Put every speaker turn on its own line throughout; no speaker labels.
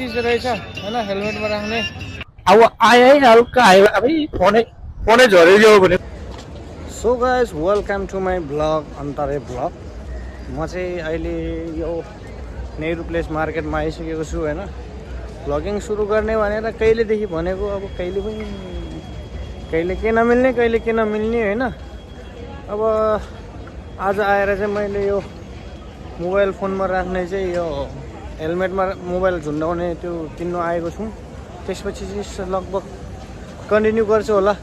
चिज रहेछ हैन हेलमेटमा राख्ने।
अब आयो है हल्का आयो अबे फोनै झरेको भने।
So guys welcome to my blog अन्तरे ब्लग। म चाहिँ अहिले यो नेहरू प्लेस मार्केटमा आइसकेको छु होइन। ब्लगिङ सुरु गर्ने भनेर कहिलेदेखि भनेको, अब कहिले के नमिल्ने कहिले के नमिल्ने होइन। अब आज आएर चाहिँ मैले यो मोबाइल फोनमा राख्ने चाहिँ यो हेलमेटमा मोबाइल झुन्डाउने त्यो किन्नु आएको छु। त्यसपछि चाहिँ लगभग कन्टिन्यू गर्छु होला।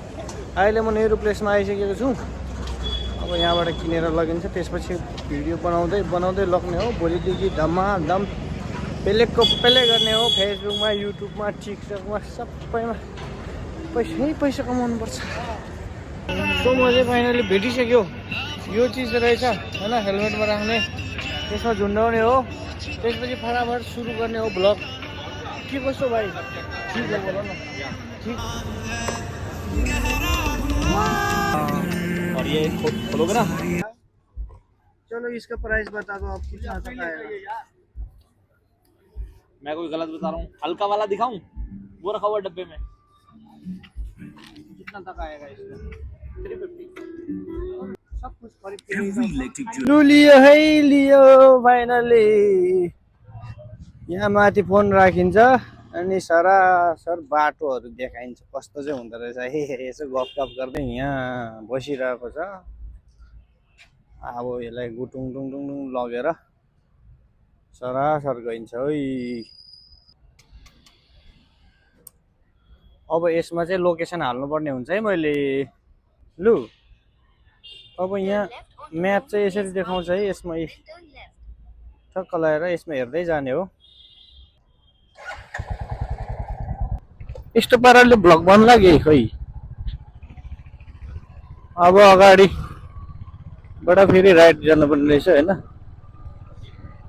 अहिले म नेहरू प्लेसमा आइसकेको छु। अब यहाँबाट किनेर लगिन्छ, त्यसपछि भिडियो बनाउँदै लग्ने हो। भोलिदेखि धमाधम पेलेको पेले गर्ने हो। फेसबुकमा, युट्युबमा, टिकटकमा सबैमा पैसा कमाउनुपर्छ। सो म चाहिँ फाइनली भेटिसक्यो। यो चिज रहेछ होइन हेलमेटमा राख्ने, त्यसमा झुन्डाउने हो। त्यसपछि फटाफट सुरु गर्ने हो ब्लग। के कस्तो भाइ? ठिक हो बोल न। ठिक।
और ये खोलोगे ना?
चलो इसका प्राइस बता दो आप, कितना तक आएगा?
मैं कोई गलत बता रहा हूँ? हल्का वाला दिखाऊं? वो रखा हुआ डब्बे में।
कितना तक आएगा इसका? 350 सब कुछ खरीद लियो है, लियो फाइनली। यहाँ माथि फोन राखिन्छ अनि सरासर बाटोहरू देखाइन्छ कस्तो चाहिँ हुँदो रहेछ। यसो गफ गर्दै यहाँ बसिरहेको छ। अब यसलाई गुटुङ टुङ लगेर सरासर गइन्छ है। अब यसमा चाहिँ लोकेसन हाल्नुपर्ने हुन्छ है मैले। लु अब यहाँ म्याप चाहिँ यसरी देखाउँछ है। यसमा ठक्क लगाएर यसमा हेर्दै जाने हो। यस्तो पाराले ब्लग बन्न लाग्यो खै। अब अगाडिबाट फेरि राइट जानुपर्ने रहेछ होइन।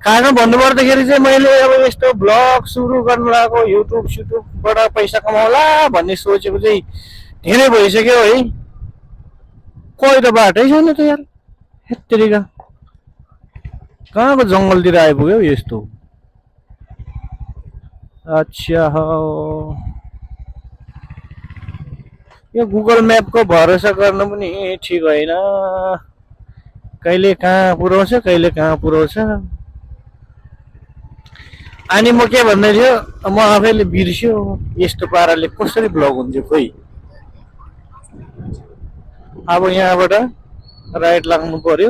कारण भन्नुपर्दाखेरि चाहिँ मैले अब यस्तो ब्लग सुरु गर्नु लागेको युट्युबबाट पैसा कमाउला भन्ने सोचेको चाहिँ धेरै भइसक्यो है। कोही त बाटै छैन त यार। हेत्तेरिका कहाँको जङ्गलतिर आइपुग्यो हौ यस्तो। अच्छा हो, यो गुगल म्यापको भरोसा गर्नु पनि ठिक होइन। कहिले कहाँ पुऱ्याउँछ कहिले कहाँ पुऱ्याउँछ। अनि म के भन्दै थियो, म आफैले बिर्स्यो यस्तो पाराले कसरी ब्लग हुन्थ्यो खोइ। अब यहाँबाट राइट लाग्नु पर्यो।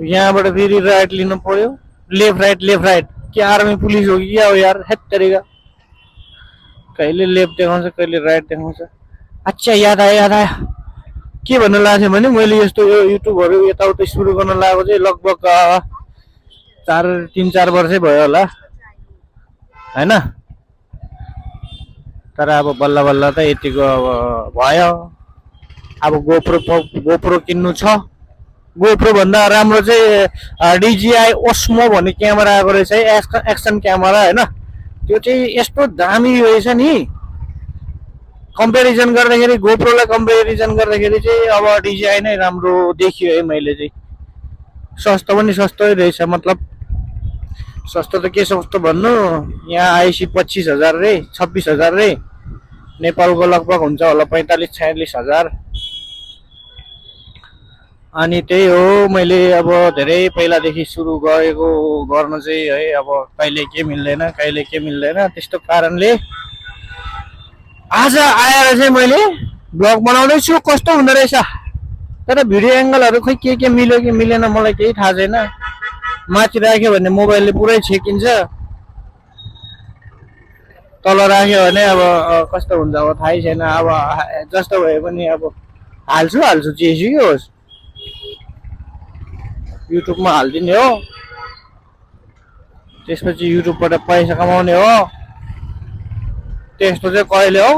यहाँबाट फेरि राइट लिनु पर्यो। लेफ्ट राइट के आर्मी पुलिस हो कि क्या हो यार। हेत्तेरिका कहिले लेफ्ट देखाउँछ कहिले राइट देखाउँछ। अच्छा याद आयो के भन्नु लागेको थियो भने, मैले यस्तो युट्युबहरू यताउता सुरु गर्न लागेको चाहिँ लगभग 3-4 वर्षै भयो होला होइन। तर अब बल्ल बल्ल त यतिको अब भयो। अब गोप्रो किन्नु छ। गोप्रो भन्दा राम्रो चाहिँ DJI Osmo भन्ने क्यामेरा आएको रहेछ है, एक्सन क्यामेरा होइन। त्यो चाहिँ यस्तो दामी रहेछ नि। कम्पेरिजन गर्दाखेरि गोप्रोलाई कम्पेरिजन गर्दाखेरि चाहिँ अब DJI नै राम्रो देखियो है मैले चाहिँ। सस्तो पनि सस्तै रहेछ, मतलब सस्तो त के सस्तो भन्नु, यहाँ आएपछि 25,000 रे 26,000 रे। नेपालको लगभग हुन्छ होला 45-46 हजार। अनि त्यही हो, मैले अब धेरै पहिलादेखि सुरु गर्न चाहिँ है। अब कहिले के मिल्दैन त्यस्तो कारणले आज आएर चाहिँ मैले ब्लग बनाउँदैछु। कस्तो हुँदो रहेछ तर भिडियो एङ्गलहरू खै के मिल्यो कि मिलेन मलाई केही थाहा छैन। माथि राख्यो भने मोबाइलले पुरै छेकिन्छ, तल राख्यो भने अब कस्तो हुन्छ अब थाहै छैन। अब जस्तो भए पनि अब हाल्छु जेसुकै होस् युट्युबमा हालिदिने हो। त्यसपछि युट्युबबाट पैसा कमाउने हो। त्यस्तो चाहिँ कहिले हो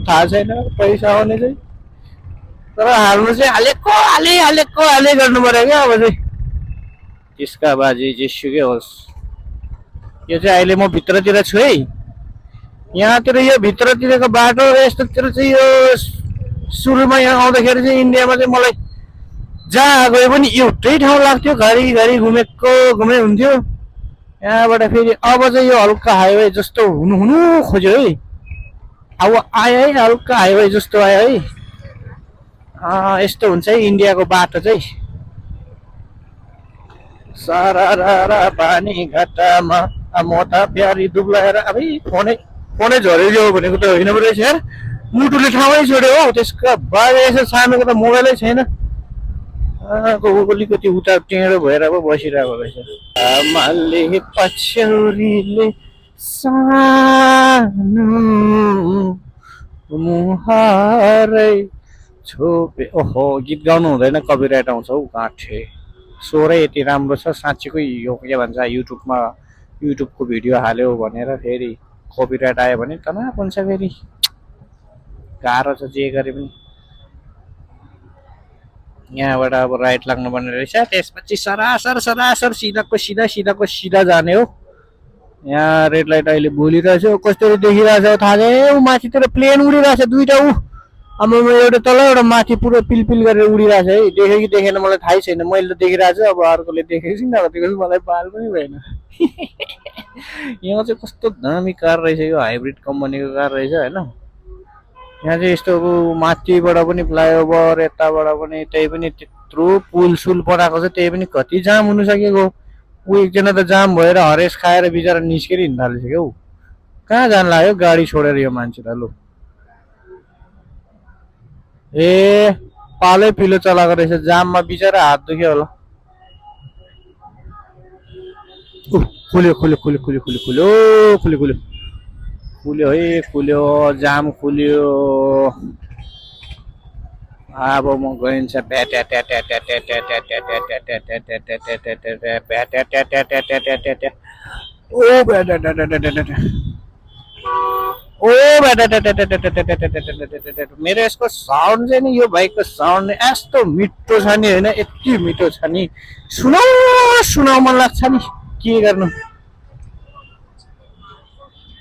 थाहा छैन पैसा आउने चाहिँ। तर हाल्नु चाहिँ हाले गर्नु पर्यो क्या। अब चाहिँ त्यसका बाजी जेसुकै होस्। यो चाहिँ अहिले म भित्रतिर छु है। यहाँतिर यो भित्रतिरको बाटो यस्तोतिर चाहिँ यो
सुरुमा यहाँ आउँदाखेरि चाहिँ इन्डियामा चाहिँ मलाई जहाँ गए पनि एउटै ठाउँ लाग्थ्यो, घरिघरि घुमे हुन्थ्यो। यहाँबाट फेरि अब चाहिँ यो हल्का हाइवे जस्तो हुनु हुनु खोज्यो है। अब आयो है, हल्का हाइवे जस्तो आयो है। यस्तो हुन्छ है इन्डियाको बाटो चाहिँ। सारा पानी घाटामा मोटा प्यारी दुब्लाएर अब फोनै झरेको भनेको त होइन पो रहेछ यार। मुटुले ठाउँै छोड्यो हौ। त्यसको बाजे यसो सानोको त मोबाइलै छैन। अलिकति उता टेढो भएर पो बसिरहेको रहेछ। आमाले पछ्यौरीले सानो मुहारै छोपे। ओहो, गीत गाउनु हुँदैन, कपिराइट आउँछ हौ काठे। स्वरै यति राम्रो छ साँच्चीकै। यो के भन्छ युट्युबको भिडियो हाल्यो भनेर फेरि कपिराइट आयो भने तनाव हुन्छ फेरि। गाह्रो छ जे गरे पनि। यहाँबाट अब राइट लाग्नुपर्ने रहेछ। त्यसपछि सरासर सिधा जाने हो। यहाँ रेड लाइट अहिले बोलिरहेछ। कस्तो देखिरहेछ थाहा छैन। माथितिर प्लेन उडिरहेछ दुईटा। अब एउटा तल एउटा माथि पुरो पिलपिल गरेर उडिरहेछ है। देख्यो कि देखेन मलाई थाहै छैन। मैले त देखिरहेछु, अब अर्कोले देखेको छैन। त्यो मलाई बाल पनि भएन। यहाँ चाहिँ कस्तो दामी कार रहेछ। यो हाइब्रिड कम्पनीको कार रहेछ होइन। यहाँ चाहिँ यस्तो अब माथिबाट पनि फ्लाइओभर, यताबाट पनि त्यही पनि त्यत्रो पुल बनाएको छ। त्यही पनि कति जाम हुन सकेको। एकजना त जाम भएर हरेस खाएर बिचरा निस्केर हिँड्न थालिसक्यो हौ। कहाँ जान लाग्यो गाडी छोडेर यो मान्छेलाई। लु ए पालै पिलो चलाएको रहेछ। जाममा बिचरा हात दुख्यो होला। खुल्यो है, खुल्यो। जाम खुल्यो। अब म गइन्छ मेरो यसको साउन्ड चाहिँ नि, यो बाइकको साउन्ड यस्तो मिठो छ नि होइन। यति मिठो छ नि, सुनाउ मन लाग्छ नि। के गर्नु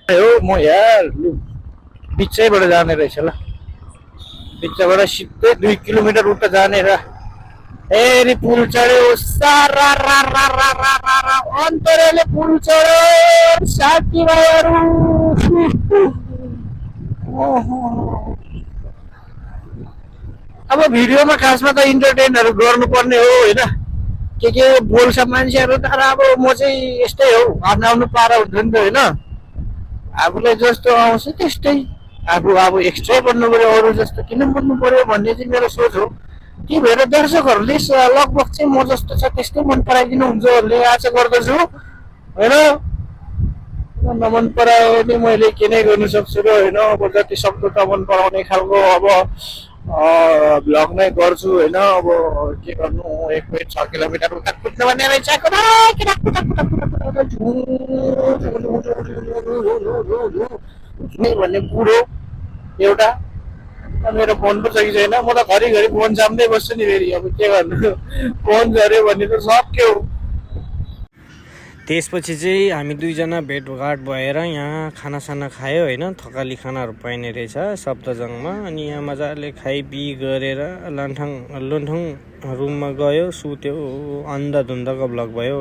हो म यार। लु बिचैबाट जाने रहेछ ल। बिचबाट सिधै 2 किलोमिटर उता जाने र फेरि पुल चढ्यो। अन्तरले पुल चढ्यो साथीभाइहरू। अब भिडियोमा खासमा त इन्टरटेनहरू गर्नुपर्ने हो होइन। के बोल्छ मान्छेहरू। तर अब म चाहिँ यस्तै हो, आफ्नो पारा हुन्छ नि त होइन। आफूलाई जस्तो आउँछ त्यस्तै। आफू अब एक्स्ट्रै बन्नु पर्यो, अरू जस्तो किन बन्नु पर्यो भन्ने चाहिँ मेरो सोच हो। त्यही भएर दर्शकहरूले लगभग चाहिँ म जस्तो छ त्यस्तै मन पराइदिनु हुन्छ भन्ने आशा गर्दछु होइन। नमन परायो भने मैले के नै गर्नु सक्छु र होइन। अब जति सक्दो त मन पराउने खालको अब भ्लग नै गर्छु होइन। अब के गर्नु, 6 किलोमिटर उता कुद्नु भन्ने रहेछ। भन्ने बुढो एउटा मेरो फोन पो छ कि छैन। म त घरिघरि फोन चाम्दै बस्छु नि फेरि। अब के गर्नु, फोन झऱ्यो भने त सक्यो।
त्यसपछि चाहिँ हामी दुईजना भेटघाट भएर यहाँ खानासाना खायो होइन। थकाली खानाहरू पाइने रहेछ सप्तजङमा। अनि यहाँ मजाले खाइपी गरेर लोन्ठङ रुममा गयो, सुत्यो। अन्धाधुन्दाको भ्लग भयो।